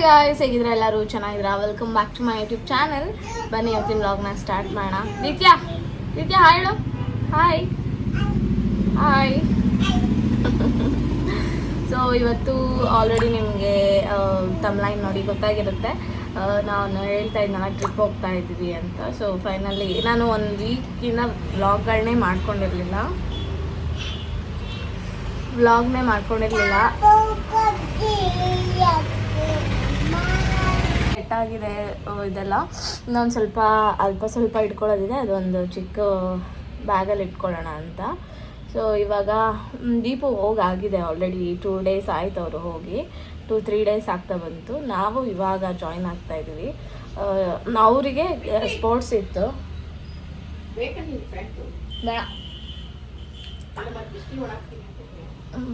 Guys, ಹೇಗಿದ್ರೆ ಎಲ್ಲರೂ ಚೆನ್ನಾಗಿದ್ದೀರಾ? Welcome back to my YouTube channel. ಬನ್ನಿ ಇವತ್ತಿನ ವ್ಲಾಗ್ನ ಸ್ಟಾರ್ಟ್ ಮಾಡೋಣ. ನಿತ್ಯ ಹಾಯ್ ಹೇಳು. Hi hi. ಸೊ ಇವತ್ತು ಆಲ್ರೆಡಿ ನಿಮಗೆ ತಮ್ಲೈನ್ ನೋಡಿ ಗೊತ್ತಾಗಿರುತ್ತೆ. ನಾನು ಹೇಳ್ತಾ ಇದ್ನಲ್ಲ ಟ್ರಿಪ್ ಹೋಗ್ತಾ ಇದ್ದೀವಿ ಅಂತ. ಸೊ ಫೈನಲಿ ನಾನು 1 ವೀಕಿಂದ ವ್ಲಾಗ್ನೇ ಮಾಡ್ಕೊಂಡಿರಲಿಲ್ಲ. ಆಗಿದೆ ಇದೆಲ್ಲ. ಇನ್ನೊಂದು ಸ್ವಲ್ಪ ಇಟ್ಕೊಳ್ಳೋದಿದೆ. ಅದೊಂದು ಚಿಕ್ಕ ಬ್ಯಾಗಲ್ಲಿ ಇಟ್ಕೊಳ್ಳೋಣ ಅಂತ. ಸೊ ಇವಾಗ ದೀಪು ಹೋಗಾಗಿದೆ ಆಲ್ರೆಡಿ. 2 ಡೇಸ್ ಆಯ್ತು ಅವರು ಹೋಗಿ. 2-3 ಡೇಸ್ ಆಗ್ತಾ ಬಂತು. ನಾವು ಇವಾಗ ಜಾಯಿನ್ ಆಗ್ತಾ ಇದ್ದೀವಿ. ಅವರಿಗೆ ಸ್ಪೋರ್ಟ್ಸ್ ಇತ್ತು.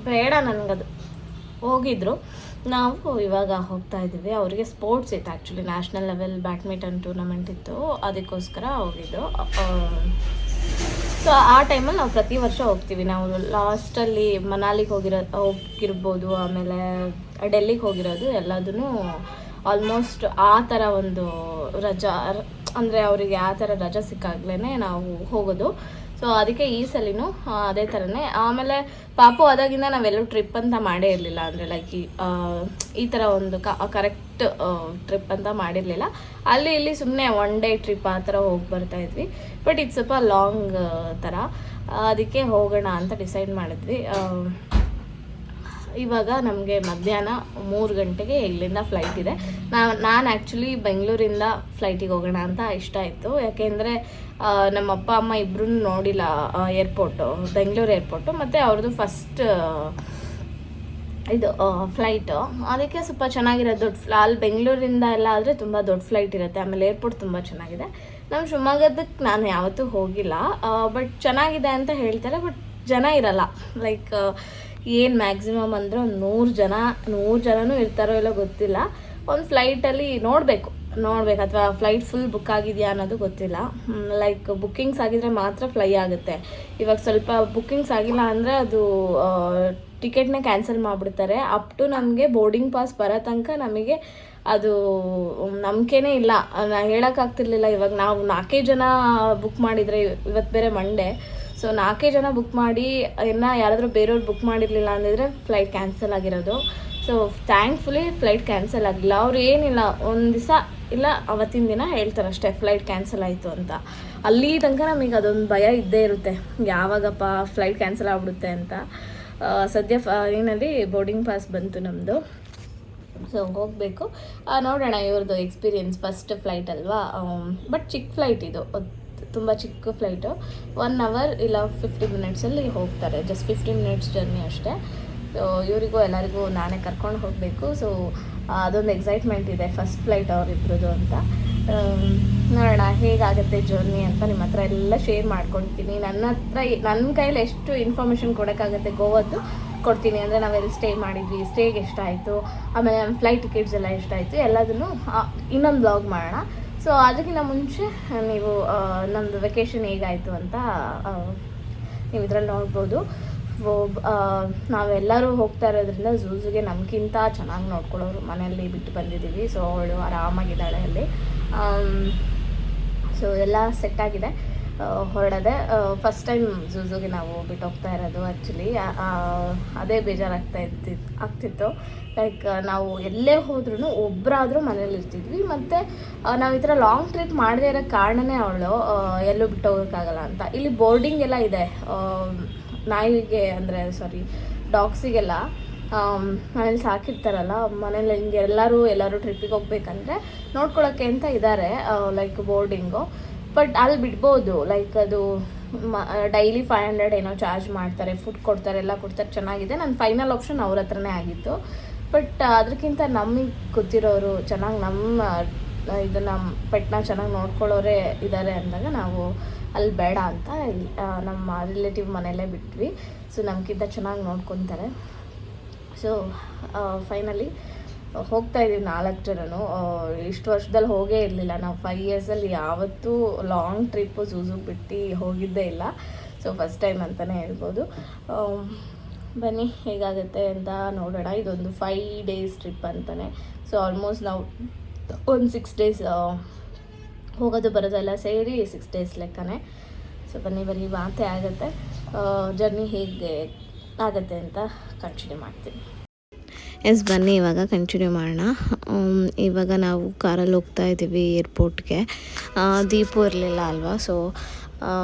ಬೇಡ ನನಗದು. ಹೋಗಿದ್ರು. ನಾವು ಇವಾಗ ಹೋಗ್ತಾ ಇದ್ದೀವಿ. ಅವರಿಗೆ ಸ್ಪೋರ್ಟ್ಸ್ ಇತ್ತು actually. National level badminton tournament ಇತ್ತು, ಅದಕ್ಕೋಸ್ಕರ ಹೋಗಿದ್ದು. ಸೊ ಆ ಟೈಮಲ್ಲಿ ನಾವು ಪ್ರತಿ ವರ್ಷ ಹೋಗ್ತೀವಿ. ನಾವು ಲಾಸ್ಟಲ್ಲಿ ಮನಾಲಿಗೆ ಹೋಗಿರ್ಬೋದು, ಆಮೇಲೆ ಡೆಲ್ಲಿಗೆ ಹೋಗಿರೋದು. ಎಲ್ಲದೂ ಆಲ್ಮೋಸ್ಟ್ ಆ ಥರ ಒಂದು ರಜಾ, ಅಂದರೆ ಅವರಿಗೆ ಆ ಥರ ರಜಾ ಸಿಕ್ಕಾಗ್ಲೇ ನಾವು ಹೋಗೋದು. ಸೊ ಅದಕ್ಕೆ ಈ ಸಲಿನೂ ಅದೇ ಥರನೇ. ಆಮೇಲೆ ಪಾಪು ಆದಾಗಿಂದ ನಾವೆಲ್ಲೂ ಟ್ರಿಪ್ ಅಂತ ಮಾಡೇ ಇರಲಿಲ್ಲ. ಅಂದರೆ ಲೈಕ್ ಈ ಥರ ಒಂದು ಕರೆಕ್ಟ್ ಟ್ರಿಪ್ ಅಂತ ಮಾಡಿರಲಿಲ್ಲ. ಅಲ್ಲಿ ಇಲ್ಲಿ ಸುಮ್ಮನೆ 1 ಡೇ ಟ್ರಿಪ್ ಆ ಥರ ಹೋಗಿ ಬರ್ತಾಯಿದ್ವಿ. ಬಟ್ ಇದು ಸ್ವಲ್ಪ ಲಾಂಗ್ ಥರ, ಅದಕ್ಕೆ ಹೋಗೋಣ ಅಂತ ಡಿಸೈಡ್ ಮಾಡಿದ್ವಿ. ಇವಾಗ ನಮಗೆ ಮಧ್ಯಾಹ್ನ 3 ಗಂಟೆಗೆ ಇಲ್ಲಿಂದ ಫ್ಲೈಟ್ ಇದೆ. ನಾನು ಆ್ಯಕ್ಚುಲಿ ಬೆಂಗಳೂರಿಂದ ಫ್ಲೈಟಿಗೆ ಹೋಗೋಣ ಅಂತ ಇಷ್ಟ ಆಯಿತು. ಯಾಕೆಂದರೆ ನಮ್ಮ ಅಪ್ಪ ಅಮ್ಮ ಇಬ್ಬರೂ ನೋಡಿಲ್ಲ ಏರ್ಪೋರ್ಟು, ಬೆಂಗಳೂರು ಏರ್ಪೋರ್ಟು, ಮತ್ತು ಅವ್ರದ್ದು ಫಸ್ಟ್ ಇದು ಫ್ಲೈಟು. ಅದಕ್ಕೆ ಸ್ವಲ್ಪ ಚೆನ್ನಾಗಿರೋದು. ದೊಡ್ಡ ಅಲ್ಲಿ ಬೆಂಗಳೂರಿಂದ ಎಲ್ಲ ಆದರೆ ತುಂಬ ದೊಡ್ಡ ಫ್ಲೈಟ್ ಇರುತ್ತೆ. ಆಮೇಲೆ ಏರ್ಪೋರ್ಟ್ ತುಂಬ ಚೆನ್ನಾಗಿದೆ. ನಮ್ಮ ಶಿವಮೊಗ್ಗದಕ್ಕೆ ನಾನು ಯಾವತ್ತೂ ಹೋಗಿಲ್ಲ, ಬಟ್ ಚೆನ್ನಾಗಿದೆ ಅಂತ ಹೇಳ್ತಾರೆ. ಬಟ್ ಜನ ಇರಲ್ಲ. ಲೈಕ್ ಏನು ಮ್ಯಾಕ್ಸಿಮಮ್ ಅಂದರೆ ಒಂದು 100 ಜನನೂ ಇರ್ತಾರೋ ಇಲ್ಲ ಗೊತ್ತಿಲ್ಲ. ಒಂದು ಫ್ಲೈಟಲ್ಲಿ ನೋಡಬೇಕು, ಅಥವಾ ಫ್ಲೈಟ್ ಫುಲ್ ಬುಕ್ ಆಗಿದೆಯಾ ಅನ್ನೋದು ಗೊತ್ತಿಲ್ಲ. ಲೈಕ್ ಬುಕ್ಕಿಂಗ್ಸ್ ಆಗಿದ್ರೆ ಮಾತ್ರ ಫ್ಲೈ ಆಗುತ್ತೆ. ಇವಾಗ ಸ್ವಲ್ಪ ಬುಕ್ಕಿಂಗ್ಸ್ ಆಗಿಲ್ಲ ಅಂದರೆ ಅದು ಟಿಕೆಟ್ನೇ ಕ್ಯಾನ್ಸಲ್ ಮಾಡಿಬಿಡ್ತಾರೆ. ಅಪ್ ಟು ನಮಗೆ ಬೋರ್ಡಿಂಗ್ ಪಾಸ್ ಬರೋ ತನಕ ನಮಗೆ ಅದು ನಂಬಿಕೆನೇ ಇಲ್ಲ. ನಾನು ಹೇಳೋಕ್ಕಾಗ್ತಿರ್ಲಿಲ್ಲ. ಇವಾಗ ನಾವು 4 ಜನ ಬುಕ್ ಮಾಡಿದರೆ, ಇವತ್ತು ಬೇರೆ ಮಂಡೇ, ಸೊ 4 ಜನ ಬುಕ್ ಮಾಡಿ ಇನ್ನು ಯಾರಾದರೂ ಬೇರೆಯವ್ರು ಬುಕ್ ಮಾಡಿರಲಿಲ್ಲ ಅಂದಿದ್ರೆ ಫ್ಲೈಟ್ ಕ್ಯಾನ್ಸಲ್ ಆಗಿರೋದು. ಸೊ ಥ್ಯಾಂಕ್ಫುಲಿ ಫ್ಲೈಟ್ ಕ್ಯಾನ್ಸಲ್ ಆಗಿಲ್ಲ. ಅವ್ರು ಏನಿಲ್ಲ, ಒಂದು ದಿವಸ ಇಲ್ಲ ಅವತ್ತಿನ ದಿನ ಹೇಳ್ತಾರೆ ಅಷ್ಟೇ ಫ್ಲೈಟ್ ಕ್ಯಾನ್ಸಲ್ ಆಯಿತು ಅಂತ. ಅಲ್ಲಿ ತನಕ ನಮಗೆ ಅದೊಂದು ಭಯ ಇದ್ದೇ ಇರುತ್ತೆ, ಯಾವಾಗಪ್ಪ ಫ್ಲೈಟ್ ಕ್ಯಾನ್ಸಲ್ ಆಗಿಬಿಡುತ್ತೆ ಅಂತ. ಸದ್ಯ ಏನಲ್ಲಿ ಬೋರ್ಡಿಂಗ್ ಪಾಸ್ ಬಂತು ನಮ್ಮದು. ಸೊ ಹೋಗಬೇಕು, ನೋಡೋಣ. ಇವ್ರದ್ದು ಎಕ್ಸ್ಪೀರಿಯನ್ಸ್ ಫಸ್ಟ್ ಫ್ಲೈಟ್ ಅಲ್ವಾ. ಬಟ್ ಚಿಕ್ಕ ಫ್ಲೈಟ್ ಇದು, ತುಂಬ ಚಿಕ್ಕ ಫ್ಲೈಟು. 1 ಅವರ್ ಇಲ್ಲ 50 ಮಿನಿಟ್ಸಲ್ಲಿ ಹೋಗ್ತಾರೆ. ಜಸ್ಟ್ 15 ಮಿನಿಟ್ಸ್ ಜರ್ನಿ ಅಷ್ಟೇ. ಸೊ ಇವರಿಗೂ ಎಲ್ಲರಿಗೂ ನಾನೇ ಕರ್ಕೊಂಡು ಹೋಗಬೇಕು. ಸೊ ಅದೊಂದು ಎಕ್ಸೈಟ್ಮೆಂಟ್ ಇದೆ, ಫಸ್ಟ್ ಫ್ಲೈಟ್ ಅವರಿಬ್ರದ್ದು ಅಂತ. ನೋಡೋಣ ಹೇಗಾಗುತ್ತೆ ಜರ್ನಿ ಅಂತ ನಿಮ್ಮ ಹತ್ರ ಎಲ್ಲ ಶೇರ್ ಮಾಡ್ಕೊಳ್ತೀನಿ. ನನ್ನ ಕೈಯಲ್ಲಿ ಎಷ್ಟು ಇನ್ಫಾರ್ಮೇಷನ್ ಕೊಡೋಕ್ಕಾಗುತ್ತೆ ಗೋವಾದ್ದು ಕೊಡ್ತೀನಿ. ಅಂದರೆ ನಾವೆಲ್ಲಿ ಸ್ಟೇ ಮಾಡಿದ್ವಿ, ಸ್ಟೇಗೆ ಎಷ್ಟಾಯಿತು, ಆಮೇಲೆ ನಮ್ಮ ಫ್ಲೈಟ್ ಟಿಕೆಟ್ಸ್ ಎಲ್ಲ ಎಷ್ಟಾಯಿತು, ಎಲ್ಲದನ್ನು ಇನ್ನೊಂದು ಬ್ಲಾಗ್ ಮಾಡೋಣ. ಸೊ ಅದಕ್ಕಿಂತ ಮುಂಚೆ ನೀವು ನಮ್ಮದು ವೆಕೇಷನ್ ಹೇಗಾಯಿತು ಅಂತ ನೀವು ಇದರಲ್ಲಿ ನೋಡ್ಬೋದು. ನಾವೆಲ್ಲರೂ ಹೋಗ್ತಾ ಇರೋದ್ರಿಂದ ಝೂಝಿಗೆ ನಮಗಿಂತ ಚೆನ್ನಾಗಿ ನೋಡ್ಕೊಳ್ಳೋರು ಮನೆಯಲ್ಲಿ ಬಿಟ್ಟು ಬಂದಿದ್ದೀವಿ. ಸೊ ಅವಳು ಆರಾಮಾಗಿದ್ದಾಳೆ ಅಲ್ಲಿ. ಸೊ ಎಲ್ಲ ಸೆಟ್ಟಾಗಿದೆ, ಹೊರಡದೆ. ಫಸ್ಟ್ ಟೈಮ್ ಝೂಝಿಗೆ ನಾವು ಬಿಟ್ಟು ಹೋಗ್ತಾ ಇರೋದು. ಆ್ಯಕ್ಚುಲಿ ಅದೇ ಆಗ್ತಿತ್ತು. ಲೈಕ್ ನಾವು ಎಲ್ಲೇ ಹೋದ್ರೂ ಒಬ್ಬರಾದರೂ ಮನೇಲಿ ಇರ್ತಿದ್ವಿ. ಮತ್ತು ನಾವು ಈ ಥರ ಲಾಂಗ್ ಟ್ರಿಪ್ ಮಾಡದೇ ಇರೋ ಕಾರಣನೇ ಅವಳು ಎಲ್ಲೂ ಬಿಟ್ಟು ಹೋಗೋಕ್ಕಾಗಲ್ಲ ಅಂತ. ಇಲ್ಲಿ ಬೋರ್ಡಿಂಗ್ ಎಲ್ಲ ಇದೆ ನಾಯಿಗೆ, ಅಂದರೆ ಡಾಗ್ಸಿಗೆಲ್ಲ ಮನೇಲಿ ಸಾಕಿರ್ತಾರಲ್ಲ, ಮನೇಲಿ ಹಿಂಗೆ ಎಲ್ಲರೂ ಟ್ರಿಪ್ಪಿಗೆ ಹೋಗ್ಬೇಕಂದ್ರೆ ನೋಡ್ಕೊಳ್ಳೋಕ್ಕೆ ಅಂತ ಇದ್ದಾರೆ ಲೈಕ್ ಬೋರ್ಡಿಂಗು. ಬಟ್ ಅಲ್ಲಿ ಬಿಡ್ಬೋದು. ಲೈಕ್ ಅದು ಡೈಲಿ 500 ಏನೋ ಚಾರ್ಜ್ ಮಾಡ್ತಾರೆ, ಫುಡ್ ಕೊಡ್ತಾರೆ, ಎಲ್ಲ ಕೊಡ್ತಾರೆ, ಚೆನ್ನಾಗಿದೆ. ನನ್ನ ಫೈನಲ್ ಆಪ್ಷನ್ ಅವ್ರ ಹತ್ರನೇ ಆಗಿತ್ತು. ಬಟ್ ಅದಕ್ಕಿಂತ ನಮಗೆ ಗೊತ್ತಿರೋರು ಚೆನ್ನಾಗಿ ನಮ್ಮ ಪೆಟ್ನ ಚೆನ್ನಾಗಿ ನೋಡ್ಕೊಳ್ಳೋರೇ ಇದ್ದಾರೆ ಅಂದಾಗ ನಾವು ಅಲ್ಲಿ ಬೇಡ ಅಂತ ನಮ್ಮ ರಿಲೇಟಿವ್ ಮನೆಯಲ್ಲೇ ಬಿಟ್ವಿ. ಸೊ ನಮಗಿಂತ ಚೆನ್ನಾಗಿ ನೋಡ್ಕೊತಾರೆ. ಸೊ ಫೈನಲಿ ಹೋಗ್ತಾಯಿದ್ದೀವಿ 4 ಜನನು. ಇಷ್ಟು ವರ್ಷದಲ್ಲಿ ಹೋಗೇ ಇರಲಿಲ್ಲ ನಾವು. 5 ಇಯರ್ಸಲ್ಲಿ ಯಾವತ್ತೂ ಲಾಂಗ್ ಟ್ರಿಪ್ಪು ಝೂಝಿಗೆ ಬಿಟ್ಟು ಹೋಗಿದ್ದೇ ಇಲ್ಲ. ಸೊ ಫಸ್ಟ್ ಟೈಮ್ ಅಂತಲೇ ಹೇಳ್ಬೋದು. ಬನ್ನಿ ಹೇಗಾಗುತ್ತೆ ಅಂತ ನೋಡೋಣ. ಇದೊಂದು 5 days ಟ್ರಿಪ್ ಅಂತಾನೆ. ಸೊ ಆಲ್ಮೋಸ್ಟ್ ನಾವು ಒಂದು 6 days ಹೋಗೋದು ಬರೋದೆಲ್ಲ ಸೇರಿ 6 days ಲೆಕ್ಕನೇ. ಸೊ ಬರೀ ಮಾತೇ ಆಗುತ್ತೆ. ಜರ್ನಿ ಹೇಗೆ ಆಗುತ್ತೆ ಅಂತ ಕಂಟಿನ್ಯೂ ಮಾಡ್ತೀನಿ. ಬನ್ನಿ ಇವಾಗ ಕಂಟಿನ್ಯೂ ಮಾಡೋಣ. ಇವಾಗ ನಾವು ಕಾರಲ್ಲಿ ಹೋಗ್ತಾ ಇದ್ದೀವಿ ಏರ್ಪೋರ್ಟ್ಗೆ. ದೀಪು ಇರಲಿಲ್ಲ ಅಲ್ವಾ, ಸೊ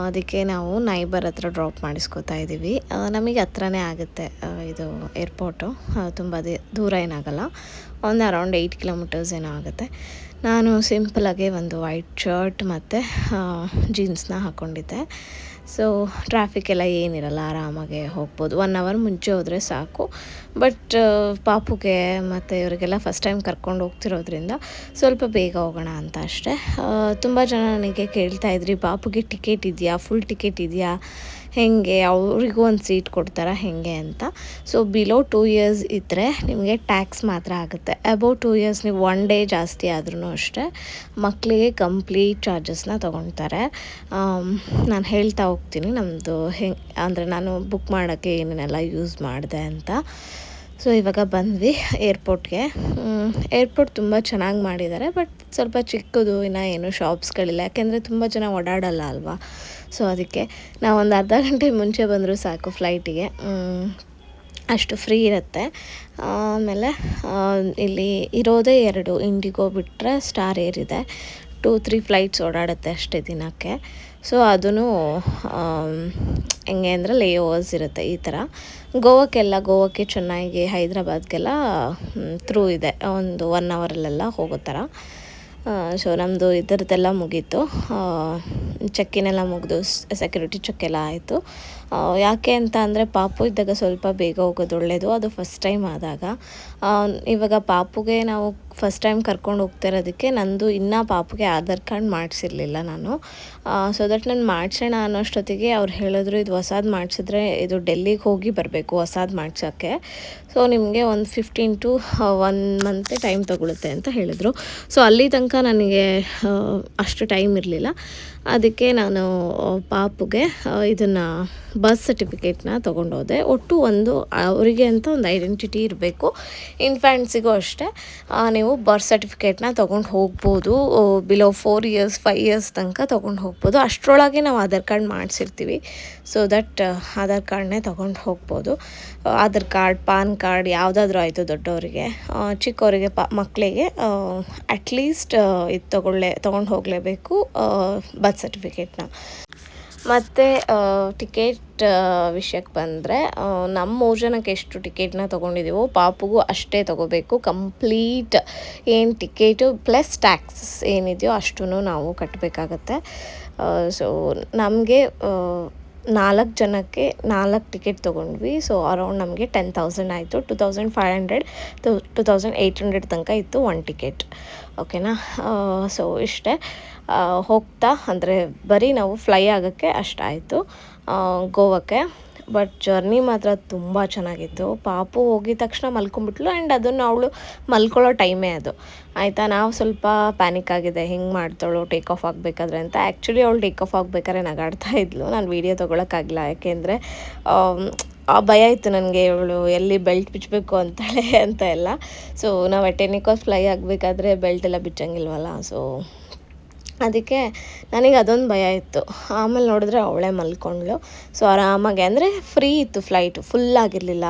ಅದಕ್ಕೆ ನಾವು ನೈಬರ್ ಹತ್ರ ಡ್ರಾಪ್ ಮಾಡಿಸ್ಕೊತಾ ಇದ್ದೀವಿ. ನಮಗೆ ಹತ್ರನೇ ಆಗುತ್ತೆ ಇದು ಏರ್ಪೋರ್ಟು, ತುಂಬ ದೂರ ಏನಾಗಲ್ಲ, ಒಂದು ಅರೌಂಡ್ 8 kilometers ಏನೋ ಆಗುತ್ತೆ. ನಾನು ಸಿಂಪಲಾಗಿ ಒಂದು ವೈಟ್ ಶರ್ಟ್ ಮತ್ತು ಜೀನ್ಸ್ನ ಹಾಕ್ಕೊಂಡಿದ್ದೆ. ಸೊ ಟ್ರಾಫಿಕ್ ಎಲ್ಲ ಏನಿರಲ್ಲ, ಆರಾಮಾಗೆ ಹೋಗ್ಬೋದು. 1 hour ಮುಂಚೆ ಹೋದರೆ ಸಾಕು. ಬಟ್ ಪಾಪುಗೆ ಮತ್ತು ಇವರಿಗೆಲ್ಲ ಫಸ್ಟ್ ಟೈಮ್ ಕರ್ಕೊಂಡು ಹೋಗ್ತಿರೋದ್ರಿಂದ ಸ್ವಲ್ಪ ಬೇಗ ಹೋಗೋಣ ಅಂತ ಅಷ್ಟೇ. ತುಂಬ ಜನ ನನಗೆ ಕೇಳ್ತಾಯಿದ್ರಿ, ಪಾಪುಗೆ ಟಿಕೆಟ್ ಇದೆಯಾ, ಫುಲ್ ಟಿಕೆಟ್ ಇದೆಯಾ, ಹೇಗೆ ಅವರಿಗೂ ಒಂದು ಸೀಟ್ ಕೊಡ್ತಾರಾ ಹೇಗೆ ಅಂತ. ಸೊ ಬಿಲೋ 2 years ಇದ್ದರೆ ನಿಮಗೆ ಟ್ಯಾಕ್ಸ್ ಮಾತ್ರ ಆಗುತ್ತೆ. ಅಬೌವ್ 2 years ನೀವು 1 day ಜಾಸ್ತಿ ಆದ್ರೂ ಅಷ್ಟೇ ಮಕ್ಕಳಿಗೆ ಕಂಪ್ಲೀಟ್ ಚಾರ್ಜಸ್ನ ತೊಗೊಳ್ತಾರೆ. ನಾನು ಹೇಳ್ತಾ ಹೋಗ್ತೀನಿ ನಮ್ಮದು ಹೆಂಗೆ ಅಂದರೆ ನಾನು ಬುಕ್ ಮಾಡೋಕ್ಕೆ ಏನೇನೆಲ್ಲ ಯೂಸ್ ಮಾಡಿದೆ ಅಂತ. ಸೊ ಇವಾಗ ಬಂದ್ವಿ ಏರ್ಪೋರ್ಟ್ಗೆ. ಏರ್ಪೋರ್ಟ್ ತುಂಬ ಚೆನ್ನಾಗಿ ಮಾಡಿದ್ದಾರೆ, ಬಟ್ ಸ್ವಲ್ಪ ಚಿಕ್ಕದು, ಇನ್ನೂ ಏನು ಶಾಪ್ಸ್ಗಳಿಲ್ಲ, ಯಾಕೆಂದರೆ ತುಂಬ ಜನ ಓಡಾಡಲ್ಲ ಅಲ್ವಾ. ಸೊ ಅದಕ್ಕೆ ನಾವು ಒಂದು ಅರ್ಧ ಗಂಟೆ ಮುಂಚೆ ಬಂದರೂ ಸಾಕು ಫ್ಲೈಟಿಗೆ, ಅಷ್ಟು ಫ್ರೀ ಇರುತ್ತೆ. ಆಮೇಲೆ ಇಲ್ಲಿ ಇರೋದೇ 2 ಇಂಡಿಗೋ ಬಿಟ್ಟರೆ ಸ್ಟಾರ್ ಏರ್ ಇದೆ. 2-3 ಫ್ಲೈಟ್ಸ್ ಓಡಾಡುತ್ತೆ ಅಷ್ಟೇ ದಿನಕ್ಕೆ. ಸೊ ಅದೂ ಹೆಂಗೆ ಅಂದರೆ ಲೇಓವರ್ಸ್ ಇರುತ್ತೆ ಈ ಥರ. ಗೋವಾಕ್ಕೆ ಚೆನ್ನೈಗೆ ಹೈದ್ರಾಬಾದ್ಗೆಲ್ಲ ಥ್ರೂ ಇದೆ, ಒಂದು 1 hourಲ್ಲೆಲ್ಲ ಹೋಗೋ ಥರ. ಸೊ ನಮ್ಮದು ಇದರದ್ದೆಲ್ಲ ಮುಗೀತು, ಚೆಕ್ಕಿನೆಲ್ಲ ಮುಗಿದು ಸೆಕ್ಯೂರಿಟಿ ಚೆಕ್ ಎಲ್ಲ ಆಯಿತು. ಯಾಕೆ ಅಂತ ಅಂದರೆ ಪಾಪು ಇದ್ದಾಗ ಸ್ವಲ್ಪ ಬೇಗ ಹೋಗೋದು ಒಳ್ಳೆಯದು, ಅದು ಫಸ್ಟ್ ಟೈಮ್ ಆದಾಗ. ಇವಾಗ ಪಾಪುಗೆ ನಾವು ಫಸ್ಟ್ ಟೈಮ್ ಕರ್ಕೊಂಡು ಹೋಗ್ತಿರೋದಕ್ಕೆ ನಂದು ಇನ್ನೂ ಪಾಪುಗೆ ಆಧಾರ್ ಕಾರ್ಡ್ ಮಾಡಿಸಿರಲಿಲ್ಲ ನಾನು. ಸೊ ದಟ್ ನಾನು ಮಾಡಿಸೋಣ ಅನ್ನೋಷ್ಟೊತ್ತಿಗೆ ಅವ್ರು ಹೇಳಿದ್ರು, ಇದು ಹೊಸದು ಮಾಡಿಸಿದ್ರೆ ಇದು ಡೆಲ್ಲಿಗೆ ಹೋಗಿ ಬರಬೇಕು ಹೊಸದು ಮಾಡ್ಸೋಕ್ಕೆ. ಸೊ ನಿಮಗೆ ಒಂದು 15 to 1 month ಟೈಮ್ ತೊಗೊಳುತ್ತೆ ಅಂತ ಹೇಳಿದರು. ಸೊ ಅಲ್ಲಿ ತನಕ ನನಗೆ ಅಷ್ಟು ಟೈಮ್ ಇರಲಿಲ್ಲ. ಅದಕ್ಕೆ ನಾನು ಪಾಪುಗೆ ಇದನ್ನು ಬರ್ತ್ ಸರ್ಟಿಫಿಕೇಟ್ನ ತೊಗೊಂಡೋದೆ. ಒಟ್ಟು ಅವರಿಗೆ ಅಂತ ಒಂದು ಐಡೆಂಟಿಟಿ ಇರಬೇಕು. ಇನ್ಫ್ಯಾಂಟ್ಸಿಗೂ ಅಷ್ಟೇ ನೀವು ಬರ್ತ್ ಸರ್ಟಿಫಿಕೇಟ್ನ ತೊಗೊಂಡು ಹೋಗ್ಬೋದು. ಬಿಲೋ 4 years 5 years ತನಕ ತೊಗೊಂಡು ಹೋಗ್ಬೋದು. ಅಷ್ಟರೊಳಗೆ ನಾವು ಆಧಾರ್ ಕಾರ್ಡ್ ಮಾಡಿಸಿರ್ತೀವಿ. ಸೊ ದಟ್ ಆಧಾರ್ ಕಾರ್ಡ್ನೇ ತೊಗೊಂಡು ಹೋಗ್ಬೋದು. ಆಧಾರ್ ಕಾರ್ಡ್, ಪಾನ್ ಕಾರ್ಡ್ ಯಾವುದಾದ್ರೂ ಆಯಿತು ದೊಡ್ಡವರಿಗೆ. ಚಿಕ್ಕವರಿಗೆ ಮಕ್ಕಳಿಗೆ ಅಟ್ಲೀಸ್ಟ್ ಇದು ತೊಗೊಂಡು ಹೋಗಲೇಬೇಕು ಬರ್ತ್ ಸರ್ಟಿಫಿಕೇಟ್ನ. ಮತ್ತು ಟಿಕೆಟ್ ವಿಷಯಕ್ಕೆ ಬಂದರೆ ನಮ್ಮ 3 ಜನಕ್ಕೆ ಎಷ್ಟು ಟಿಕೆಟ್ನ ತೊಗೊಂಡಿದ್ದೀವೋ ಪಾಪುಗೂ ಅಷ್ಟೇ ತೊಗೋಬೇಕು. ಕಂಪ್ಲೀಟ್ ಏನು ಟಿಕೆಟು ಪ್ಲಸ್ ಟ್ಯಾಕ್ಸ್ ಏನಿದೆಯೋ ಅಷ್ಟೂ ನಾವು ಕಟ್ಟಬೇಕಾಗತ್ತೆ. ಸೊ ನಮಗೆ 4 ಜನಕ್ಕೆ 4 ಟಿಕೆಟ್ ತೊಗೊಂಡ್ವಿ. ಸೊ ಅರೌಂಡ್ ನಮಗೆ 10,000 ಆಯಿತು. 2,500 to 2,800 ತನಕ ಇತ್ತು 1 ಟಿಕೆಟ್. ಓಕೆನಾ. ಸೊ ಇಷ್ಟೇ. ಹೋಗ್ತಾ ಅಂದರೆ ಬರೀ ನಾವು ಫ್ಲೈ ಆಗೋಕ್ಕೆ ಅಷ್ಟಾಯಿತು ಗೋವಾಕ್ಕೆ. ಬಟ್ ಜರ್ನಿ ಮಾತ್ರ ತುಂಬ ಚೆನ್ನಾಗಿತ್ತು. ಪಾಪು ಹೋಗಿದ ತಕ್ಷಣ ಮಲ್ಕೊಂಡ್ಬಿಟ್ಲು. ಆ್ಯಂಡ್ ಅದನ್ನು ಅವಳು ಮಲ್ಕೊಳ್ಳೋ ಟೈಮೇ ಅದು, ಆಯಿತಾ. ನಾವು ಸ್ವಲ್ಪ ಪ್ಯಾನಿಕ್ ಆಗಿದೆ, ಹಿಂಗೆ ಮಾಡ್ತಾಳು ಟೇಕ್ ಆಫ್ ಆಗಬೇಕಾದ್ರೆ ಅಂತ. ಆ್ಯಕ್ಚುಲಿ ಅವಳು ಟೇಕ್ ಆಫ್ ಆಗಬೇಕಾದ್ರೆ ನಗಾಡ್ತಾ ಇದ್ಲು. ನಾನು ವೀಡಿಯೋ ತೊಗೊಳಕ್ಕಾಗಿಲ್ಲ, ಯಾಕೆಂದರೆ ಆ ಭಯ ಇತ್ತು ನನಗೆ, ಇವಳು ಎಲ್ಲಿ ಬೆಲ್ಟ್ ಬಿಚ್ಚಬೇಕು ಅಂತಾಳೆ ಅಂತ ಎಲ್ಲ. ಸೊ ನಾವು ಟೆನಿಕಾಸ್ ಫ್ಲೈ ಆಗಬೇಕಾದ್ರೆ ಬೆಲ್ಟ್ ಎಲ್ಲ ಬಿಚ್ಚಂಗಿಲ್ವಲ್ಲ. ಸೊ ಅದಕ್ಕೆ ನನಗೆ ಅದೊಂದು ಭಯ ಇತ್ತು. ಆಮೇಲೆ ನೋಡಿದ್ರೆ ಅವಳೇ ಮಲ್ಕೊಂಡ್ಳು. ಸೊ ಆರಾಮಾಗಿ ಅಂದರೆ ಫ್ರೀ ಇತ್ತು ಫ್ಲೈಟು, ಫುಲ್ಲಾಗಿರಲಿಲ್ಲ.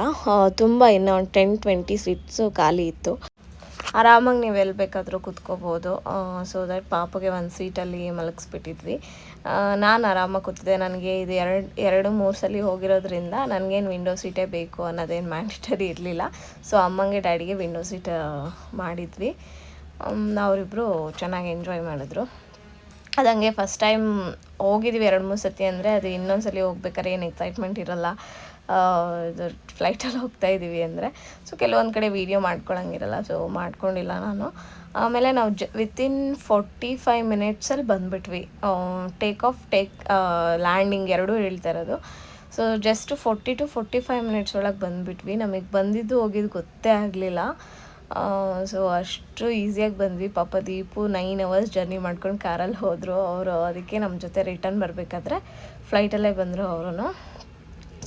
ತುಂಬ ಇನ್ನೂ ಒಂದು 10-20 ಸೀಟ್ಸು ಖಾಲಿ ಇತ್ತು. ಆರಾಮಾಗಿ ನೀವು ಎಲ್ಲಿ ಬೇಕಾದರೂ ಕೂತ್ಕೋಬೋದು. ಸೊ ದಟ್ ಪಾಪಗೆ ಒಂದು ಸೀಟಲ್ಲಿ ಮಲಗಿಸ್ಬಿಟ್ಟಿದ್ವಿ. ನಾನು ಆರಾಮಾಗಿ ಕೂತಿದ್ದೆ. ನನಗೆ ಇದು 2-3 ಸಲ ಹೋಗಿರೋದ್ರಿಂದ ನನಗೇನು ವಿಂಡೋ ಸೀಟೇ ಬೇಕು ಅನ್ನೋದೇನು ಮ್ಯಾಂಡೇಟರಿ ಇರಲಿಲ್ಲ. ಸೊ ಅಮ್ಮಂಗೆ ಡ್ಯಾಡಿಗೆ ವಿಂಡೋ ಸೀಟ್ ಮಾಡಿದ್ವಿ. ಅವರಿಬ್ಬರು ಚೆನ್ನಾಗಿ ಎಂಜಾಯ್ ಮಾಡಿದ್ರು. ಅದಂಗೆ ಫಸ್ಟ್ ಟೈಮ್ ಹೋಗಿದ್ವಿ 2-3 ಸತಿ ಅಂದರೆ ಅದು ಇನ್ನೊಂದು ಸಲ ಹೋಗ್ಬೇಕಾದ್ರೆ ಏನು ಎಕ್ಸೈಟ್ಮೆಂಟ್ ಇರೋಲ್ಲ. ಇದು ಫ್ಲೈಟಲ್ಲಿ ಹೋಗ್ತಾಯಿದ್ದೀವಿ ಅಂದರೆ. ಸೊ ಕೆಲವೊಂದು ಕಡೆ ವೀಡಿಯೋ ಮಾಡ್ಕೊಳಂಗಿರಲ್ಲ, ಸೊ ಮಾಡ್ಕೊಂಡಿಲ್ಲ ನಾನು. ಆಮೇಲೆ ನಾವು ವಿತಿನ್ 45 minutesಲ್ಲಿ ಬಂದುಬಿಟ್ವಿ. ಲ್ಯಾಂಡಿಂಗ್ ಎರಡೂ ಹೇಳ್ತಾ ಇರೋದು. ಸೊ ಜಸ್ಟ್ 40 to 45 minutes ಒಳಗೆ ಬಂದುಬಿಟ್ವಿ. ನಮಗೆ ಬಂದಿದ್ದು ಹೋಗಿದ್ದು ಗೊತ್ತೇ ಆಗಲಿಲ್ಲ. ಸೊ ಅಷ್ಟು ಈಸಿಯಾಗಿ ಬಂದ್ವಿ. ಪಾಪ ದೀಪು 9 hours ಜರ್ನಿ ಮಾಡ್ಕೊಂಡು ಕಾರಲ್ಲಿ ಹೋದರು ಅವರು. ಅದಕ್ಕೆ ನಮ್ಮ ಜೊತೆ ರಿಟರ್ನ್ ಬರಬೇಕಾದ್ರೆ ಫ್ಲೈಟಲ್ಲೇ ಬಂದರು ಅವರು.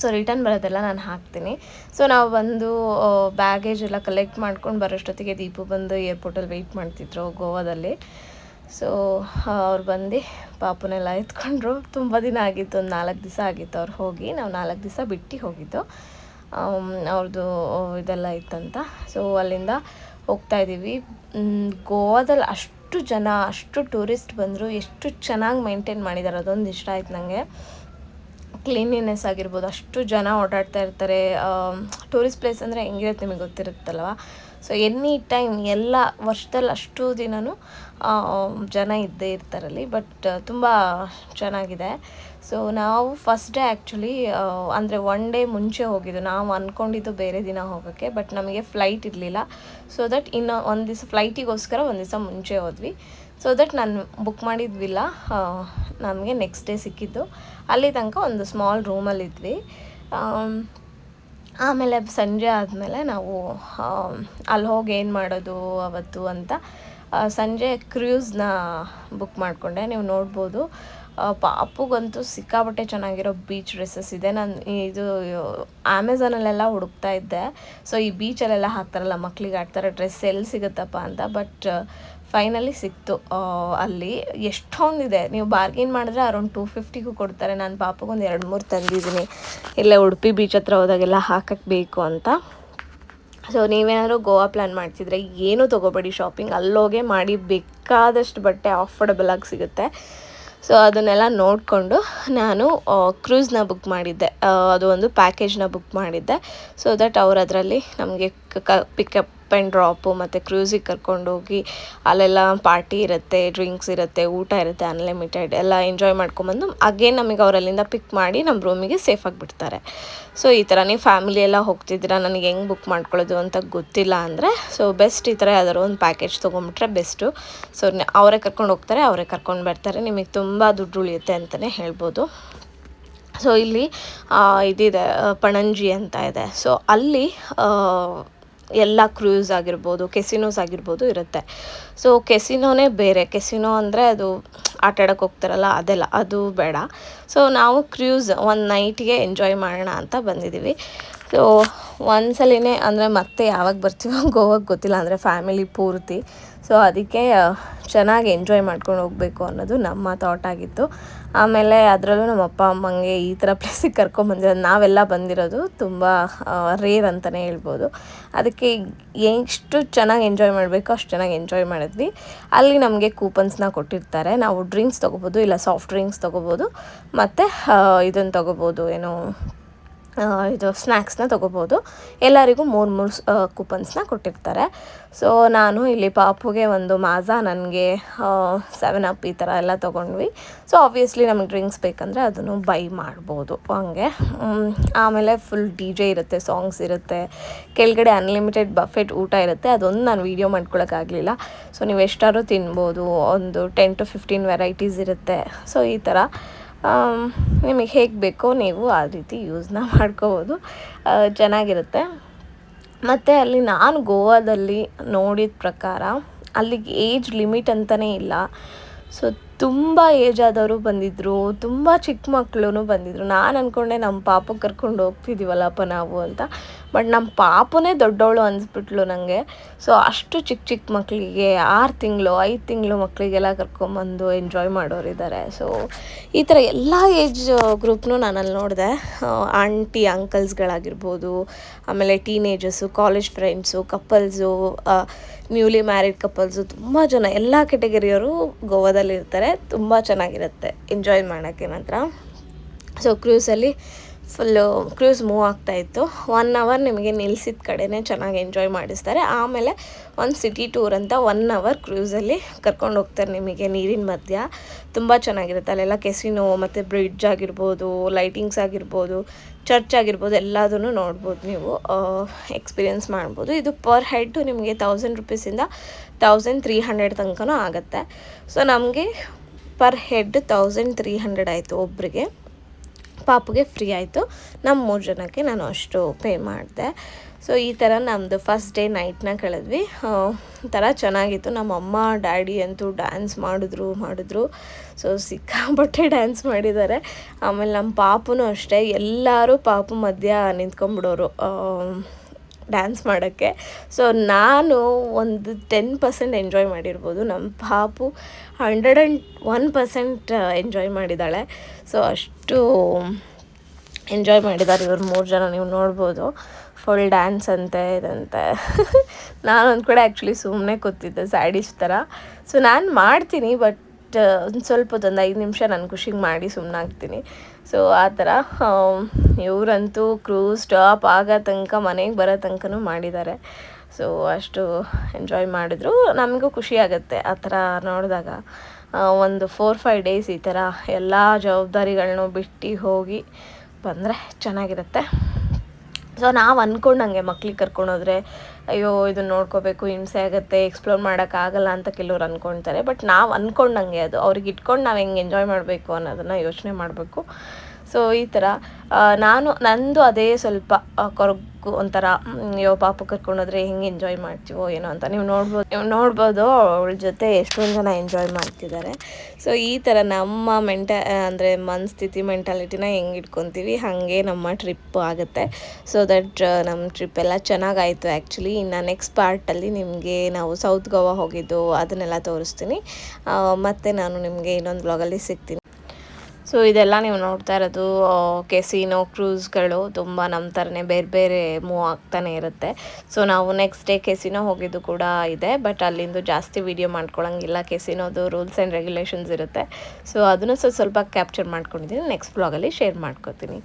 ಸೊ ರಿಟರ್ನ್ ಬರೋದೆಲ್ಲ ನಾನು ಹಾಕ್ತೀನಿ. ಸೊ ನಾವು ಬಂದು ಬ್ಯಾಗೇಜ್ ಎಲ್ಲ ಕಲೆಕ್ಟ್ ಮಾಡ್ಕೊಂಡು ಬರೋಷ್ಟೊತ್ತಿಗೆ ದೀಪು ಬಂದು ಏರ್ಪೋರ್ಟಲ್ಲಿ ವೆಯ್ಟ್ ಮಾಡ್ತಿದ್ರು ಗೋವಾದಲ್ಲಿ. ಸೊ ಅವ್ರು ಬಂದು ಪಾಪುನೆಲ್ಲ ಎತ್ಕೊಂಡ್ರು. ತುಂಬ ದಿನ ಆಗಿತ್ತು, ಒಂದು 4 ದಿವಸ ಆಗಿತ್ತು ಅವ್ರು ಹೋಗಿ. ನಾವು 4 ದಿವಸ ಬಿಟ್ಟು ಹೋಗಿದ್ದು. ಅವ್ರದ್ದು ಇದೆಲ್ಲ ಇತ್ತಂತ. ಸೊ ಅಲ್ಲಿಂದ ಹೋಗ್ತಾಯಿದ್ದೀವಿ. ಗೋವಾದಲ್ಲಿ ಅಷ್ಟು ಜನ, ಅಷ್ಟು ಟೂರಿಸ್ಟ್ ಬಂದರು, ಎಷ್ಟು ಚೆನ್ನಾಗಿ ಮೇಂಟೈನ್ ಮಾಡಿದ್ದಾರೆ, ಅದೊಂದು ಇಷ್ಟ ಆಯ್ತು ನನಗೆ. ಕ್ಲೀನಿನೆಸ್ ಆಗಿರ್ಬೋದು, ಅಷ್ಟು ಜನ ಓಡಾಡ್ತಾ ಇರ್ತಾರೆ. ಟೂರಿಸ್ಟ್ ಪ್ಲೇಸ್ ಅಂದರೆ ಹೆಂಗಿರುತ್ತೆ ನಿಮಗೆ ಗೊತ್ತಿರುತ್ತಲ್ವ. ಸೊ ಎನಿ ಟೈಮ್ ಎಲ್ಲ ವರ್ಷದಲ್ಲಿ ಅಷ್ಟು ದಿನವೂ ಜನ ಇದ್ದೇ ಇರ್ತಾರಲ್ಲಿ. ಬಟ್ ತುಂಬ ಚೆನ್ನಾಗಿದೆ. ಸೊ ನಾವು ಫಸ್ಟ್ ಡೇ ಆ್ಯಕ್ಚುಲಿ ಅಂದರೆ 1 ಡೇ ಮುಂಚೆ ಹೋಗಿದ್ದು. ನಾವು ಅಂದ್ಕೊಂಡಿದ್ದು ಬೇರೆ ದಿನ ಹೋಗೋಕ್ಕೆ, ಬಟ್ ನಮಗೆ ಫ್ಲೈಟ್ ಇರಲಿಲ್ಲ. ಸೊ ದಟ್ ಇನ್ನು ಒಂದು ದಿವಸ ಫ್ಲೈಟಿಗೋಸ್ಕರ ಒಂದು ದಿವಸ ಮುಂಚೆ ಹೋದ್ವಿ. ಸೊ ದಟ್ ನಾನು ಬುಕ್ ಮಾಡಿದ್ವಿಲ್ಲ, ನಮಗೆ ನೆಕ್ಸ್ಟ್ ಡೇ ಸಿಕ್ಕಿದ್ದು. ಅಲ್ಲಿ ತನಕ ಒಂದು ಸ್ಮಾಲ್ ರೂಮಲ್ಲಿದ್ವಿ. ಆಮೇಲೆ ಸಂಜೆ ಆದಮೇಲೆ ನಾವು ಅಲ್ಲಿ ಹೋಗಿ ಏನು ಮಾಡೋದು ಅವತ್ತು ಅಂತ ಸಂಜೆ ಕ್ರೂಸ್ನ ಬುಕ್ ಮಾಡಿಕೊಂಡೆ. ನೀವು ನೋಡ್ಬೋದು, ಪಾಪುಗಂತೂ ಸಿಕ್ಕಾಪಟ್ಟೆ ಚೆನ್ನಾಗಿರೋ ಬೀಚ್ ಡ್ರೆಸ್ಸಸ್ ಇದೆ. ನಾನು ಇದು ಅಮೆಝಾನಲ್ಲೆಲ್ಲ ಹುಡುಕ್ತಾ ಇದ್ದೆ. ಸೊ ಈ ಬೀಚಲ್ಲೆಲ್ಲ ಹಾಕ್ತಾರಲ್ಲ ಮಕ್ಳಿಗೆ ಆಡ್ತಾರೆ ಡ್ರೆಸ್, ಎಲ್ಲಿ ಸಿಗುತ್ತಪ್ಪ ಅಂತ. ಬಟ್ ಫೈನಲಿ ಸಿಕ್ತು. ಅಲ್ಲಿ ಎಷ್ಟೊಂದಿದೆ, ನೀವು ಬಾರ್ಗೇನ್ ಮಾಡಿದ್ರೆ ಅರೌಂಡ್ 250ಗೂ ಕೊಡ್ತಾರೆ. ನಾನು ಪಾಪಗೊಂದು 2-3 ತಂದಿದ್ದೀನಿ, ಇಲ್ಲೇ ಉಡುಪಿ ಬೀಚ್ ಹತ್ರ ಹೋದಾಗೆಲ್ಲ ಹಾಕಕ್ಕೆ ಬೇಕು ಅಂತ. ಸೊ ನೀವೇನಾದರೂ ಗೋವಾ ಪ್ಲ್ಯಾನ್ ಮಾಡ್ತಿದ್ರೆ ಏನೂ ತೊಗೋಬೇಡಿ ಶಾಪಿಂಗ್, ಅಲ್ಲೋಗೆ ಮಾಡಿ ಬೇಕಾದಷ್ಟು ಬಟ್ಟೆ ಆಫರ್ಡಬಲಾಗಿ ಸಿಗುತ್ತೆ. ಸೊ ಅದನ್ನೆಲ್ಲ ನೋಡಿಕೊಂಡು ನಾನು ಕ್ರೂಸ್ನ ಬುಕ್ ಮಾಡಿದ್ದೆ. ಅದು ಒಂದು ಪ್ಯಾಕೇಜ್ನ ಬುಕ್ ಮಾಡಿದ್ದೆ. ಸೊ ದಟ್ ಅವ್ರು ಅದರಲ್ಲಿ ನಮಗೆ ಪಿಕಪ್ ಆ್ಯಂಡ್ ಡ್ರಾಪು ಮತ್ತು ಕ್ರೂಸಿಗೆ ಕರ್ಕೊಂಡೋಗಿ ಅಲ್ಲೆಲ್ಲ ಪಾರ್ಟಿ ಇರುತ್ತೆ, ಡ್ರಿಂಕ್ಸ್ ಇರುತ್ತೆ, ಊಟ ಇರುತ್ತೆ, ಅನ್ಲಿಮಿಟೆಡ್ ಎಲ್ಲ ಎಂಜಾಯ್ ಮಾಡ್ಕೊಂಬಂದು ಅಗೇನ್ ನಮಗೆ ಅವರಲ್ಲಿಂದ ಪಿಕ್ ಮಾಡಿ ನಮ್ಮ ರೂಮಿಗೆ ಸೇಫಾಗಿ ಬಿಡ್ತಾರೆ. ಸೊ ಈ ಥರ ನೀವು ಫ್ಯಾಮಿಲಿ ಎಲ್ಲ ಹೋಗ್ತಿದ್ದೀರಾ, ನನಗೆ ಹೆಂಗೆ ಬುಕ್ ಮಾಡ್ಕೊಳ್ಳೋದು ಅಂತ ಗೊತ್ತಿಲ್ಲ ಅಂದರೆ ಸೊ ಬೆಸ್ಟ್ ಈ ಥರ ಯಾವ್ದಾದ್ರು ಒಂದು ಪ್ಯಾಕೇಜ್ ತೊಗೊಂಬಿಟ್ರೆ ಬೆಸ್ಟು. ಸೊ ಅವರೇ ಕರ್ಕೊಂಡು ಹೋಗ್ತಾರೆ, ಅವರೇ ಕರ್ಕೊಂಡು ಬರ್ತಾರೆ, ನಿಮಗೆ ತುಂಬ ದುಡ್ಡು ಉಳಿಯುತ್ತೆ ಅಂತಲೇ ಹೇಳ್ಬೋದು. ಸೊ ಇಲ್ಲಿ ಇದಿದೆ, ಪಣಂಜಿ ಅಂತ ಇದೆ. ಸೊ ಅಲ್ಲಿ ಎಲ್ಲ ಕ್ರೂಸ್ ಆಗಿರ್ಬೋದು, ಕೆಸಿನೋಸ್ ಆಗಿರ್ಬೋದು ಇರುತ್ತೆ. ಸೊ ಕೆಸಿನೋನೇ ಬೇರೆ. ಕೆಸಿನೋ ಅಂದರೆ ಅದು ಆಟ ಆಡೋಕ್ಕೆ ಹೋಗ್ತಾರಲ್ಲ ಅದೆಲ್ಲ, ಅದು ಬೇಡ. ಸೊ ನಾವು ಕ್ರೂಸ್ ಒಂದು ನೈಟಿಗೆ ಎಂಜಾಯ್ ಮಾಡೋಣ ಅಂತ ಬಂದಿದ್ದೀವಿ. ಸೊ ಒಂದ್ಸಲಿನೇ ಅಂದರೆ ಮತ್ತೆ ಯಾವಾಗ ಬರ್ತೀವೋ ಗೋವಾಗೆ ಗೊತ್ತಿಲ್ಲ, ಅಂದರೆ ಫ್ಯಾಮಿಲಿ ಪೂರ್ತಿ. ಸೊ ಅದಕ್ಕೆ ಚೆನ್ನಾಗಿ ಎಂಜಾಯ್ ಮಾಡ್ಕೊಂಡು ಹೋಗಬೇಕು ಅನ್ನೋದು ನಮ್ಮ ಥಾಟ್ ಆಗಿತ್ತು. ಆಮೇಲೆ ಅದರಲ್ಲೂ ನಮ್ಮ ಅಪ್ಪ ಅಮ್ಮಂಗೆ ಈ ಥರ ಪ್ಲೇಸಿಗೆ ಕರ್ಕೊಂಬಂದಿರೋದು, ನಾವೆಲ್ಲ ಬಂದಿರೋದು ತುಂಬ ರೇರ್ ಅಂತಲೇ ಹೇಳ್ಬೋದು. ಅದಕ್ಕೆ ಎಷ್ಟು ಚೆನ್ನಾಗಿ ಎಂಜಾಯ್ ಮಾಡಬೇಕು ಅಷ್ಟು ಚೆನ್ನಾಗಿ ಎಂಜಾಯ್ ಮಾಡಿದ್ವಿ. ಅಲ್ಲಿ ನಮಗೆ ಕೂಪನ್ಸ್ನ ಕೊಟ್ಟಿರ್ತಾರೆ. ನಾವು ಡ್ರಿಂಕ್ಸ್ ತೊಗೋಬೋದು, ಇಲ್ಲ ಸಾಫ್ಟ್ ಡ್ರಿಂಕ್ಸ್ ತೊಗೋಬೋದು, ಮತ್ತು ಇದನ್ನು ತೊಗೋಬೋದು, ಏನು ಇದು ಸ್ನ್ಯಾಕ್ಸ್ನ ತೊಗೋಬೋದು. ಎಲ್ಲರಿಗೂ 3 ಕೂಪನ್ಸ್ನ ಕೊಟ್ಟಿರ್ತಾರೆ. ಸೊ ನಾನು ಇಲ್ಲಿ ಪಾಪುಗೆ ಒಂದು ಮಾಝಾ, ನನಗೆ 7 ಅಪ್ ಈ ಥರ ಎಲ್ಲ ತೊಗೊಂಡ್ವಿ. ಸೊ ಆಬ್ವಿಯಸ್ಲಿ ನಮಗೆ ಡ್ರಿಂಕ್ಸ್ ಬೇಕಂದರೆ ಅದನ್ನು ಬೈ ಮಾಡ್ಬೋದು ಹಂಗೆ. ಆಮೇಲೆ ಫುಲ್ DJ ಇರುತ್ತೆ, ಸಾಂಗ್ಸ್ ಇರುತ್ತೆ, ಕೆಳಗಡೆ ಅನ್ಲಿಮಿಟೆಡ್ ಬಫೆಟ್ ಊಟ ಇರುತ್ತೆ. ಅದೊಂದು ನಾನು ವೀಡಿಯೋ ಮಾಡ್ಕೊಳಕ್ಕಾಗಲಿಲ್ಲ. ಸೊ ನೀವು ಎಷ್ಟಾದ್ರೂ ತಿನ್ಬೋದು, ಒಂದು 10 to 15 ವೆರೈಟೀಸ್ ಇರುತ್ತೆ. ಸೊ ಈ ಥರ ನಿಮಗೆ ಹೇಗೆ ಬೇಕೋ ನೀವು ಆ ರೀತಿ ಯೂಸ್ನ ಮಾಡ್ಕೋಬೋದು, ಚೆನ್ನಾಗಿರುತ್ತೆ. ಮತ್ತು ಅಲ್ಲಿ ನಾನು ಗೋವಾದಲ್ಲಿ ನೋಡಿದ ಪ್ರಕಾರ ಅಲ್ಲಿಗೆ ಏಜ್ ಲಿಮಿಟ್ ಅಂತಲೇ ಇಲ್ಲ. ಸೊ ತುಂಬ ಏಜ್ ಆದವರು ಬಂದಿದ್ದರು, ತುಂಬ ಚಿಕ್ಕ ಮಕ್ಕಳು ಬಂದಿದ್ದರು. ನಾನು ಅಂದ್ಕೊಂಡೆ ನಮ್ಮ ಪಾಪು ಕರ್ಕೊಂಡು ಹೋಗ್ತಿದ್ದೀವಲ್ಲಪ್ಪ ನಾವು ಅಂತ. ಬಟ್ ನಮ್ಮ ಪಾಪುನೇ ದೊಡ್ಡವಳು ಅನಿಸ್ಬಿಟ್ಲು ನನಗೆ. ಸೊ ಅಷ್ಟು ಚಿಕ್ಕ ಮಕ್ಕಳಿಗೆ 6 ತಿಂಗಳು 5 ತಿಂಗಳು ಮಕ್ಕಳಿಗೆಲ್ಲ ಕರ್ಕೊಂಬಂದು ಎಂಜಾಯ್ ಮಾಡೋರಿದ್ದಾರೆ. ಸೊ ಈ ಥರ ಎಲ್ಲ ಏಜ್ ಗ್ರೂಪ್ನೂ ನಾನಲ್ಲಿ ನೋಡಿದೆ. ಆಂಟಿ ಅಂಕಲ್ಸ್ಗಳಾಗಿರ್ಬೋದು, ಆಮೇಲೆ teenagers, college friends, couples, newly married couples, ತುಂಬ ಜನ ಎಲ್ಲ ಕೆಟಗರಿಯವರು ಗೋವಾದಲ್ಲಿ ಇರ್ತಾರೆ. ತುಂಬ ಚೆನ್ನಾಗಿರುತ್ತೆ ಎಂಜಾಯ್ ಮಾಡೋಕ್ಕೆ ಮಾತ್ರ. ಸೊ ಕ್ರೂಸಲ್ಲಿ ಫುಲ್ಲು ಕ್ರೂಸ್ ಮೂವ್ ಆಗ್ತಾಯಿತ್ತು. 1 hour ನಿಮಗೆ ನಿಲ್ಲಿಸಿದ ಕಡೆನೇ ಚೆನ್ನಾಗಿ ಎಂಜಾಯ್ ಮಾಡಿಸ್ತಾರೆ. ಆಮೇಲೆ ಒಂದು ಸಿಟಿ ಟೂರ್ ಅಂತ 1 hour ಕ್ರೂಸಲ್ಲಿ ಕರ್ಕೊಂಡು ಹೋಗ್ತಾರೆ ನಿಮಗೆ ನೀರಿನ ಮಧ್ಯ. ತುಂಬ ಚೆನ್ನಾಗಿರುತ್ತೆ. ಅಲ್ಲೆಲ್ಲ ಕೆಸಿನೋ ಮತ್ತು ಬ್ರಿಡ್ಜ್ ಆಗಿರ್ಬೋದು, ಲೈಟಿಂಗ್ಸ್ ಆಗಿರ್ಬೋದು, ಚರ್ಚ್ ಆಗಿರ್ಬೋದು, ಎಲ್ಲದನ್ನು ನೋಡ್ಬೋದು, ನೀವು ಎಕ್ಸ್ಪೀರಿಯೆನ್ಸ್ ಮಾಡ್ಬೋದು. ಇದು ಪರ್ ಹೆಡ್ ನಿಮಗೆ 1000 ರೂಪೀಸಿಂದ 1300 ತನಕನೂ ಆಗುತ್ತೆ. ಸೊ ನಮಗೆ ಪರ್ ಹೆಡ್ 1300 ಆಯಿತು ಒಬ್ಬರಿಗೆ. ಪಾಪುಗೆ ಫ್ರೀ ಆಯಿತು. ನಮ್ಮ 3 ಜನಕ್ಕೆ ನಾನು ಅಷ್ಟು ಪೇ ಮಾಡಿದೆ. ಸೊ ಈ ಥರ ನಮ್ಮದು ಫಸ್ಟ್ ಡೇ ನೈಟ್ನ ಕಳೆದ್ವಿ. ಒಂಥರ ಚೆನ್ನಾಗಿತ್ತು. ನಮ್ಮ ಅಮ್ಮ ಡ್ಯಾಡಿ ಅಂತೂ ಡ್ಯಾನ್ಸ್ ಮಾಡಿದ್ರು. ಸೊ ಸಿಕ್ಕಾಪಟ್ಟೆ ಡ್ಯಾನ್ಸ್ ಮಾಡಿದ್ದಾರೆ. ಆಮೇಲೆ ನಮ್ಮ ಪಾಪುನೂ ಅಷ್ಟೇ, ಎಲ್ಲರೂ ಪಾಪು ಮಧ್ಯ ನಿಂತ್ಕೊಂಡ್ಬಿಡೋರು ಡ್ಯಾನ್ಸ್ ಮಾಡೋಕ್ಕೆ. ಸೊ ನಾನು ಒಂದು 10% ಎಂಜಾಯ್ ಮಾಡಿರ್ಬೋದು. ನಮ್ಮ ಪಾಪು 101% ಎಂಜಾಯ್ ಮಾಡಿದ್ದಾಳೆ. ಸೊ ಅಷ್ಟು ಎಂಜಾಯ್ ಮಾಡಿದ್ದಾರೆ ಇವ್ರು 3 ಜನ. ನೀವು ನೋಡ್ಬೋದು ಫುಲ್ ಡ್ಯಾನ್ಸ್ ಅಂತೆ ಇದಂತೆ. ನಾನೊಂದು ಕಡೆ ಆ್ಯಕ್ಚುಲಿ ಸುಮ್ಮನೆ ಕೂತಿದ್ದೆ ಸ್ಯಾಡಿಶ್ ಥರ. ಸೊ ನಾನು ಮಾಡ್ತೀನಿ, ಬಟ್ ಒಂದು ಸ್ವಲ್ಪ ಒಂದು 5 ನಿಮಿಷ ನನ್ನ ಖುಷಿಗೆ ಮಾಡಿ ಸುಮ್ಮನಾಗ್ತೀನಿ. ಸೊ ಆ ಥರ ಇವರಂತೂ ಕ್ರೂಸ್ ಸ್ಟಾಪ್ ಆಗೋ ತನಕ ಮನೆಗೆ ಬರೋ ತನಕನೂ ಮಾಡಿದ್ದಾರೆ. ಸೊ ಅಷ್ಟು ಎಂಜಾಯ್ ಮಾಡಿದ್ರು. ನಮಗೂ ಖುಷಿ ಆಗುತ್ತೆ ಆ ಥರ ನೋಡಿದಾಗ. ಒಂದು 4-5 ಡೇಸ್ ಈ ಥರ ಎಲ್ಲ ಜವಾಬ್ದಾರಿಗಳನ್ನೂ ಬಿಟ್ಟು ಹೋಗಿ ಬಂದರೆ ಚೆನ್ನಾಗಿರುತ್ತೆ. ಸೊ ನಾವು ಅಂದ್ಕೊಂಡಂಗೆ ಮಕ್ಳಿಗೆ ಕರ್ಕೊಂಡೋದ್ರೆ ಅಯ್ಯೋ ಇದನ್ನು ನೋಡ್ಕೋಬೇಕು, ಹಿಂಸೆ ಆಗುತ್ತೆ, ಎಕ್ಸ್ಪ್ಲೋರ್ ಮಾಡೋಕ್ಕಾಗಲ್ಲ ಅಂತ ಕೆಲವ್ರು ಅಂದ್ಕೊಳ್ತಾರೆ. ಬಟ್ ನಾವು ಅಂದ್ಕೊಂಡಂಗೆ ಅದು ಅವ್ರಿಗೆ ಇಟ್ಕೊಂಡು ನಾವು ಹೆಂಗೆ ಎಂಜಾಯ್ ಮಾಡಬೇಕು ಅನ್ನೋದನ್ನು ಯೋಚನೆ ಮಾಡಬೇಕು. ಸೊ ಈ ಥರ ನಂದು ಅದೇ ಸ್ವಲ್ಪ ಕೊರಗು ಒಂಥರ, ಅಯ್ಯೋ ಪಾಪು ಕರ್ಕೊಂಡೋದ್ರೆ ಹೆಂಗೆ ಎಂಜಾಯ್ ಮಾಡ್ತೀವೋ ಏನೋ ಅಂತ. ನೀವು ನೋಡ್ಬೋದು ಅವಳ ಜೊತೆ ಎಷ್ಟೊಂದು ಜನ ಎಂಜಾಯ್ ಮಾಡ್ತಿದ್ದಾರೆ. ಸೊ ಈ ಥರ ನಮ್ಮ ಅಂದರೆ ಮನಸ್ಥಿತಿ ಮೆಂಟಾಲಿಟಿನ ಹೆಂಗೆ ಇಟ್ಕೊತೀವಿ ಹಾಗೆ ನಮ್ಮ ಟ್ರಿಪ್ ಆಗುತ್ತೆ. ಸೊ ದಟ್ ನಮ್ಮ ಟ್ರಿಪ್ ಎಲ್ಲ ಚೆನ್ನಾಗಾಯಿತು ಆ್ಯಕ್ಚುಲಿ. ಇನ್ನು ನೆಕ್ಸ್ಟ್ ಪಾರ್ಟಲ್ಲಿ ನಿಮಗೆ ನಾವು ಸೌತ್ ಗೋವಾ ಹೋಗಿದ್ದು ಅದನ್ನೆಲ್ಲ ತೋರಿಸ್ತೀನಿ. ಮತ್ತು ನಾನು ನಿಮಗೆ ಇನ್ನೊಂದು ಬ್ಲಾಗಲ್ಲಿ ಸಿಗ್ತೀನಿ. ಸೊ ಇದೆಲ್ಲ ನೀವು ನೋಡ್ತಾ ಇರೋದು ಕೆಸಿನೋ ಕ್ರೂಸ್ಗಳು ತುಂಬ ನಮ್ಮ ಥರನೇ ಬೇರೆ ಬೇರೆ ಮೂವ್ ಆಗ್ತಾನೆ ಇರುತ್ತೆ. ಸೊ ನಾವು ನೆಕ್ಸ್ಟ್ ಡೇ ಕೆಸಿನೋ ಹೋಗಿದ್ದು ಕೂಡ ಇದೆ, ಬಟ್ ಅಲ್ಲಿಂದು ಜಾಸ್ತಿ ವೀಡಿಯೋ ಮಾಡ್ಕೊಳಂಗಿಲ್ಲ. ಕೆಸಿನೋದು ರೂಲ್ಸ್ ಆ್ಯಂಡ್ ರೆಗ್ಯುಲೇಷನ್ಸ್ ಇರುತ್ತೆ. ಸೊ ಅದನ್ನು ಸ್ವಲ್ಪ ಕ್ಯಾಪ್ಚರ್ ಮಾಡ್ಕೊಂಡಿದ್ದೀನಿ. ನೆಕ್ಸ್ಟ್ ಬ್ಲಾಗಲ್ಲಿ ಶೇರ್ ಮಾಡ್ಕೊತೀನಿ.